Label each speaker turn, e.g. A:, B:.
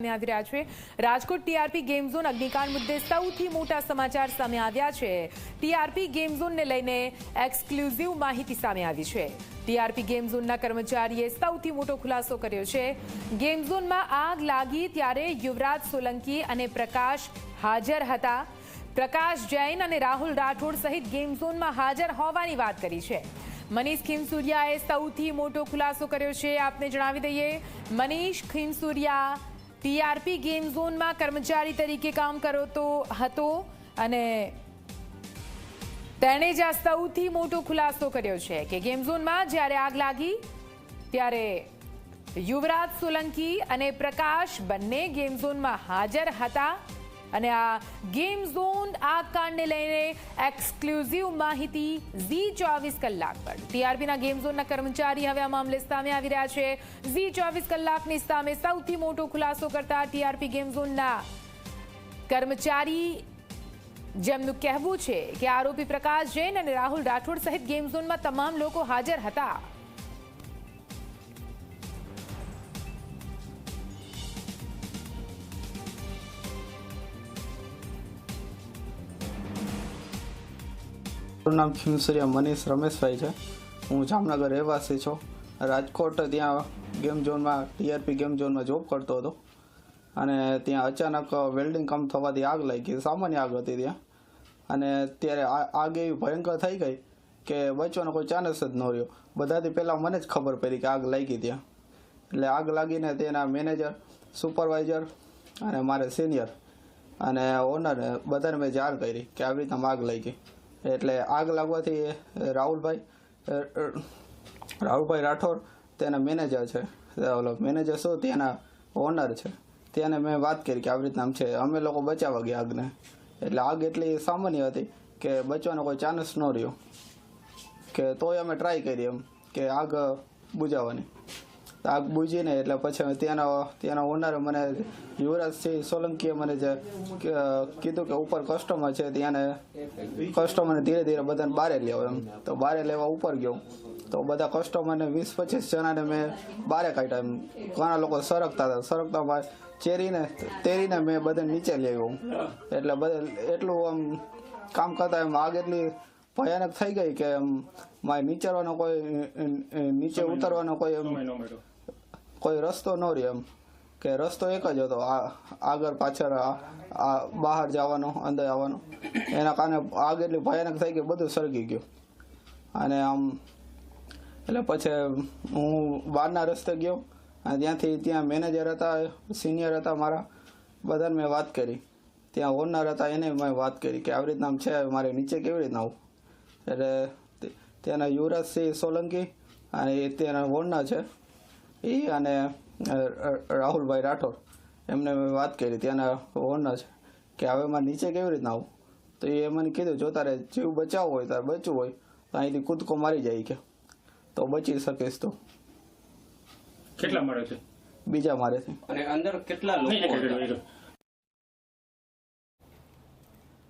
A: સામે આવી રહ્યા છે। રાજકોટ ટીઆરપી ગેમ ઝોન અગ્નિકાંડ મુદ્દે સૌથી મોટા સમાચાર સામે આવ્યા છે। ટીઆરપી ગેમ ઝોનને લઈને એક્સક્લુઝિવ માહિતી સામે આવી છે। ટીઆરપી ગેમ ઝોનના કર્મચારીએ સૌથી મોટો ખુલાસો કર્યો છે। ગેમ ઝોનમાં આગ લાગી ત્યારે યુવરાજ સોલંકી અને પ્રકાશ હાજર હતા। પ્રકાશ જૈન અને રાહુલ રાઠોડ સહિત ગેમ ઝોનમાં હાજર હોવાની વાત કરી છે। મનીષ ખીમસુરિયાએ સૌથી મોટો ખુલાસો કર્યો છે। આપને જણાવી દઈએ, મનીષ ખીમસુરિયા ટીઆરપી ગેમ ઝોનમાં કર્મચારી તરીકે કામ કરતો હતો અને તેણે જ આ સૌથી મોટો ખુલાસો કર્યો છે કે ગેમ ઝોનમાં જ્યારે આગ લાગી ત્યારે યુવરાજ સોલંકી અને પ્રકાશ બંને ગેમ ઝોનમાં હાજર હતા અને આ ગેમ ઝોન આગ કાંડને લઈને એક્સક્લુઝિવ માહિતી ઝી24 કલાક પર ટીઆરપીના ગેમ ઝોનના કર્મચારી હવે આ મામલે સામે આવી રહ્યા છે। ઝી24 કલાકની સામે સૌથી મોટો ખુલાસો કરતા ટીઆરપી ગેમ ઝોનના કર્મચારી જેમનું કહેવું છે કે આરોપી પ્રકાશ જૈન અને રાહુલ રાઠોડ સહિત ગેમ ઝોનમાં તમામ લોકો હાજર હતા।
B: મારું નામ ખીમસુરિયા મનીષ રમેશભાઈ છે। હું જામનગર રહેવાસી છું। રાજકોટ ત્યાં ગેમ ઝોનમાં ટીઆરપી ગેમ ઝોનમાં જોબ કરતો હતો અને ત્યાં અચાનક વેલ્ડિંગ કામ થવાથી આગ લાગી। સામાન્ય આગ હતી ત્યાં અને ત્યારે આગ એવી ભયંકર થઈ ગઈ કે બચવાનો કોઈ ચાન્સ જ ન રહ્યો। બધાથી પહેલાં મને જ ખબર પડી કે આગ લાગી ત્યાં। એટલે આગ લાગીને તેના મેનેજર, સુપરવાઇઝર અને મારે સિનિયર અને ઓનર બધાને મેં જાણ કરી કે આવી રીતના આગ લાગી। એટલે આગ લાગવાથી રાહુલભાઈ રાઠોડ તેના મેનેજર છે, ઓલો મેનેજર શું તેના ઓનર છે, તેને મેં વાત કરી કે આવી રીતના છે। અમે લોકો બચાવવા ગયા આગને। એટલે આગ એટલી સામાન્ય હતી કે બચવાનો કોઈ ચાન્સ ન રહ્યો કે તોય અમે ટ્રાય કરી એમ કે આગ બુજાવવાની। આગ બુજીને એટલે પછી ત્યાંના ઓનરે મને યુવરાજસિંહ સોલંકીએ મને જે કીધું કે ઉપર કસ્ટમર છે ત્યાંને કસ્ટમરને ધીરે ધીરે બધાને બહાર લેવા એમ। તો બહાર લેવા ઉપર ગયો તો બધા કસ્ટમરને 20-25 જણાને મેં બહાર કાઢ્યા એમ। ઘણા લોકો સરકતા તેરીને મેં બધાને નીચે લઈ આવ્યો। એટલે બધા એટલું આમ કામ કરતા એમ આગ એટલી ભયાનક થઈ ગઈ કે મારે નીચે ઉતરવાનો કોઈ રસ્તો ન રહ્યો એમ કે રસ્તો એક જ હતો, આગળ પાછળ બહાર જવાનો, અંદર આવવાનો। એના કારણે આગ એટલી ભયાનક થઈ ગઈ, બધું સળગી ગયું। અને આમ એટલે પછી હું બહારના રસ્તે ગયો અને ત્યાંથી ત્યાં મેનેજર હતા, સિનિયર હતા મારા, બધાને મેં વાત કરી। ત્યાં ઓનર હતા એને મેં વાત કરી કે આવી રીતના છે, મારે નીચે કેવી રીતના આવું। એટલે ત્યાંના યુવરાજસિંહ સોલંકી અને ત્યાંના ઓનર છે એ અને રાહુલભાઈ રાઠોડ એમને મેં વાત કરી, ત્યાંના ઓનર છે કે હવે મારે નીચે કેવી રીતના આવું। તો એ મને કીધું જો તારે જીવ બચાવવો હોય, તારે બચવું હોય તો અહીંથી કૂદકો મારી જાય કે તો બચી શકીશ। તો
C: કેટલા મારે છે?
B: બીજા મારેથી।
C: અને અંદર કેટલા લોકો?